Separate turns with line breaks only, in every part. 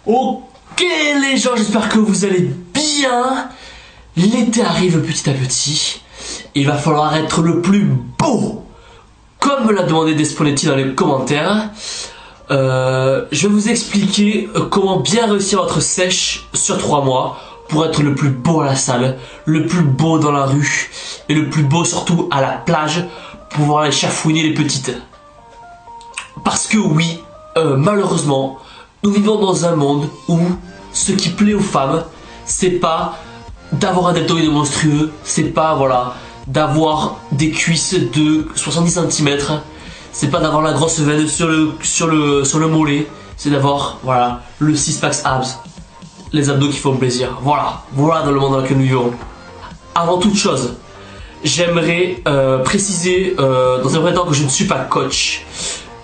Ok les gens, j'espère que vous allez bien. L'été arrive petit à petit. Il va falloir être le plus beau, comme me l'a demandé Desponetti dans les commentaires. Je vais vous expliquer comment bien réussir votre sèche sur 3 mois pour être le plus beau à la salle, le plus beau dans la rue et le plus beau surtout à la plage pour pouvoir aller chafouiner les petites. Parce que oui, malheureusement, nous vivons dans un monde où ce qui plaît aux femmes, c'est pas d'avoir un deltoïde monstrueux, c'est pas voilà d'avoir des cuisses de 70 cm, c'est pas d'avoir la grosse veine sur le mollet, c'est d'avoir voilà le six-pack abs, les abdos qui font plaisir. Voilà dans le monde dans lequel nous vivons. Avant toute chose, j'aimerais préciser dans un premier temps que je ne suis pas coach,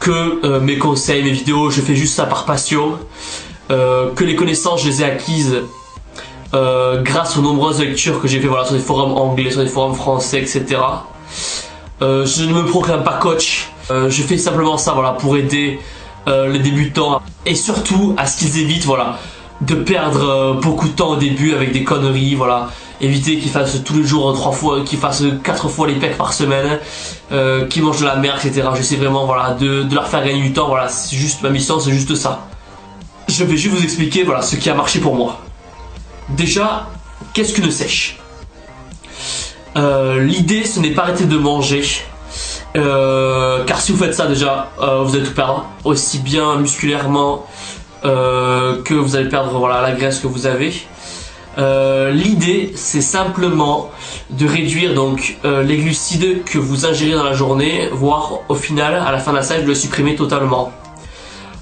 que mes conseils, mes vidéos, je fais juste ça par passion, que les connaissances je les ai acquises grâce aux nombreuses lectures que j'ai fait voilà, sur des forums anglais, sur des forums français, etc. Je ne me proclame pas coach, je fais simplement ça voilà, pour aider les débutants et surtout à ce qu'ils évitent voilà, de perdre beaucoup de temps au début avec des conneries, voilà. Éviter qu'ils fassent tous les jours 3 fois, qu'ils fassent 4 fois les pecs par semaine, qu'ils mangent de la merde, etc. J'essaie vraiment voilà, de leur faire gagner du temps, voilà, c'est juste ma mission, c'est juste ça. Je vais juste vous expliquer voilà, ce qui a marché pour moi. Déjà, qu'est-ce qu'une sèche? L'idée, ce n'est pas arrêter de manger, car si vous faites ça déjà, vous allez tout perdre, aussi bien musculairement que vous allez perdre voilà, la graisse que vous avez. L'idée c'est simplement de réduire donc les glucides que vous ingérez dans la journée, voire au final à la fin de la sèche de le supprimer totalement.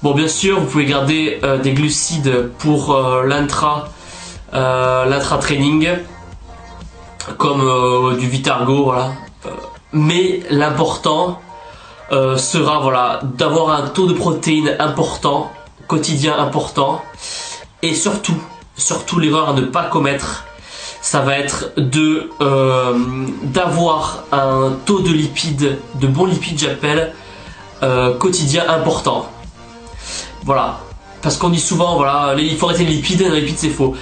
Bon bien sûr vous pouvez garder des glucides pour l'intra training comme du Vitargo voilà. Mais l'important sera voilà, d'avoir un taux de protéines important, quotidien important, et surtout l'erreur à ne pas commettre, ça va être de d'avoir un taux de lipides, de bons lipides j'appelle, quotidien important. Voilà, parce qu'on dit souvent voilà, il faut arrêter les lipides c'est faux.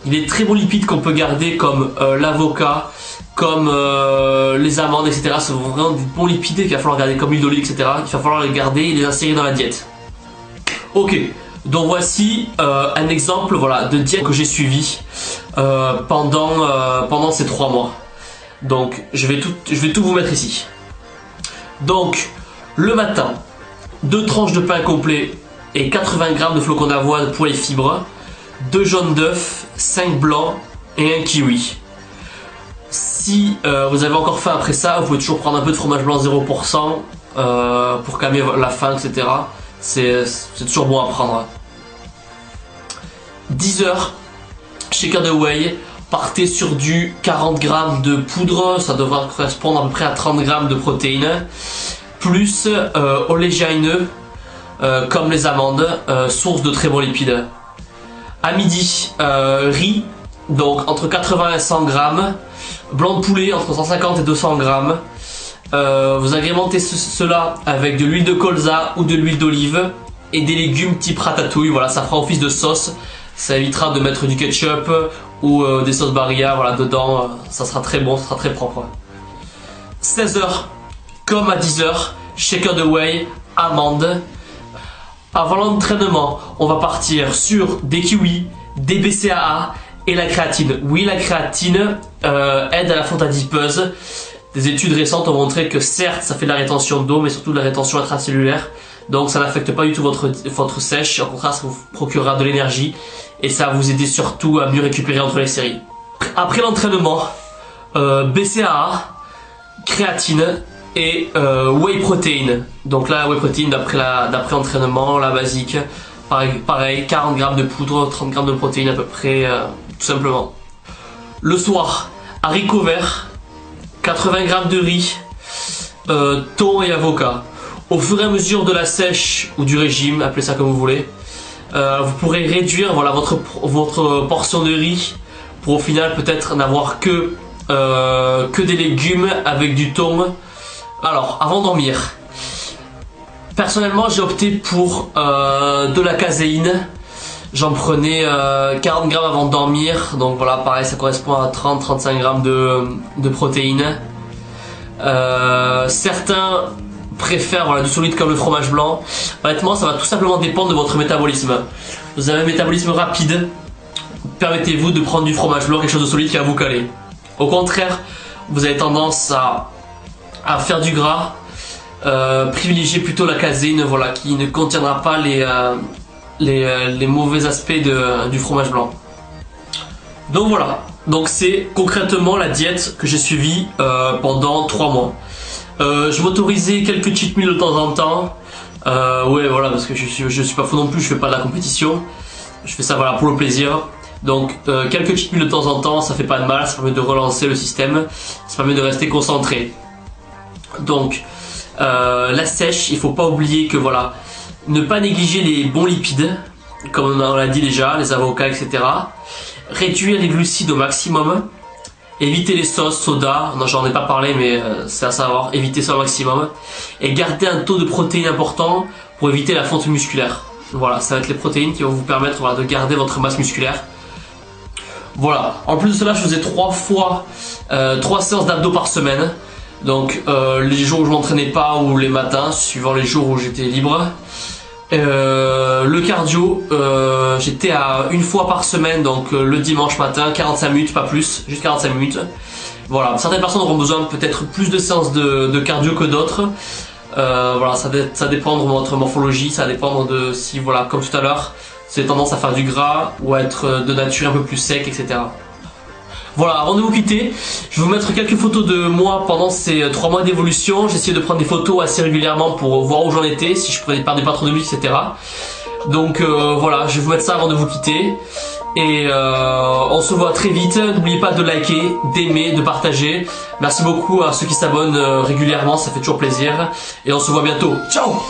Il y a des très bons lipides qu'on peut garder comme l'avocat, comme les amandes, etc. Ce sont vraiment des bons lipides qu'il va falloir garder comme l'huile d'olive, etc. Il va falloir les garder et les insérer dans la diète. Ok. Donc voici un exemple voilà, de diète que j'ai suivi pendant ces 3 mois. Donc je vais tout vous mettre ici. Donc le matin, 2 tranches de pain complet et 80 g de flocons d'avoine pour les fibres, 2 jaunes d'œufs, 5 blancs et un kiwi. Si vous avez encore faim après ça, vous pouvez toujours prendre un peu de fromage blanc 0% pour calmer la faim, etc. C'est toujours bon à prendre. 10 heures, shaker de whey, partez sur du 40 g de poudre, ça devra correspondre à peu près à 30 g de protéines, plus oléagineux comme les amandes, source de très bons lipides. À midi, riz, donc entre 80 et 100 g, blanc de poulet entre 150 et 200 g. Vous agrémentez cela avec de l'huile de colza ou de l'huile d'olive et des légumes type ratatouille, voilà, ça fera office de sauce, ça évitera de mettre du ketchup ou des sauces Barilla voilà, dedans, ça sera très bon, ça sera très propre. 16 h, comme à 10 h, shaker de whey, amandes. Avant l'entraînement, on va partir sur des kiwis, des BCAA et la créatine. Oui, la créatine aide à la fonte adipeuse. Des études récentes ont montré que certes ça fait de la rétention d'eau mais surtout de la rétention intracellulaire, donc ça n'affecte pas du tout votre sèche, au contraire ça vous procurera de l'énergie et ça va vous aider surtout à mieux récupérer entre les séries. Après l'entraînement, BCAA, créatine et whey protein. Donc là whey protein d'après l'entraînement, la basique, pareil 40 g de poudre, 30 g de protéines à peu près, tout simplement. Le soir, haricots verts, 80 g de riz, thon et avocat. Au fur et à mesure de la sèche ou du régime, appelez ça comme vous voulez, vous pourrez réduire voilà, votre portion de riz pour au final peut-être n'avoir que des légumes avec du thon. Alors, avant de dormir, personnellement j'ai opté pour de la caséine j'en prenais 40 grammes avant de dormir. Donc voilà, pareil, ça correspond à 30-35 grammes de protéines. Certains préfèrent voilà, du solide comme le fromage blanc. Honnêtement, ça va tout simplement dépendre de votre métabolisme. Vous avez un métabolisme rapide, permettez-vous de prendre du fromage blanc, quelque chose de solide qui va vous caler. Au contraire, vous avez tendance à faire du gras, privilégiez plutôt la caséine, voilà, qui ne contiendra pas les mauvais aspects du fromage blanc. Donc voilà, donc c'est concrètement la diète que j'ai suivie pendant 3 mois. Je m'autorisais quelques cheat meals de temps en temps. Ouais, voilà, parce que je suis pas fou non plus, je fais pas de la compétition. Je fais ça voilà pour le plaisir. Donc quelques cheat meals de temps en temps, ça fait pas de mal, ça permet de relancer le système, ça permet de rester concentré. Donc la sèche, il faut pas oublier que voilà, ne pas négliger les bons lipides, comme on l'a dit déjà, les avocats, etc. Réduire les glucides au maximum. Éviter les sauces, soda, non j'en ai pas parlé mais c'est à savoir, éviter ça au maximum. Et garder un taux de protéines important pour éviter la fonte musculaire. Voilà, ça va être les protéines qui vont vous permettre voilà, de garder votre masse musculaire. Voilà, en plus de cela je faisais 3 séances d'abdos par semaine. Donc les jours où je m'entraînais pas ou les matins, suivant les jours où j'étais libre. Le cardio, j'étais à 1 fois par semaine, donc le dimanche matin, 45 minutes, pas plus, juste 45 minutes. Voilà, certaines personnes auront besoin peut-être plus de séances de cardio que d'autres. Voilà, ça dépend de votre morphologie, ça dépend de si, voilà, comme tout à l'heure, vous avez tendance à faire du gras ou à être de nature un peu plus sec, etc. Voilà, avant de vous quitter, je vais vous mettre quelques photos de moi pendant ces 3 mois d'évolution. J'ai essayé de prendre des photos assez régulièrement pour voir où j'en étais, si je perdais pas trop de muscles, etc. Donc voilà, je vais vous mettre ça avant de vous quitter. Et on se voit très vite. N'oubliez pas de liker, d'aimer, de partager. Merci beaucoup à ceux qui s'abonnent régulièrement, ça fait toujours plaisir. Et on se voit bientôt. Ciao!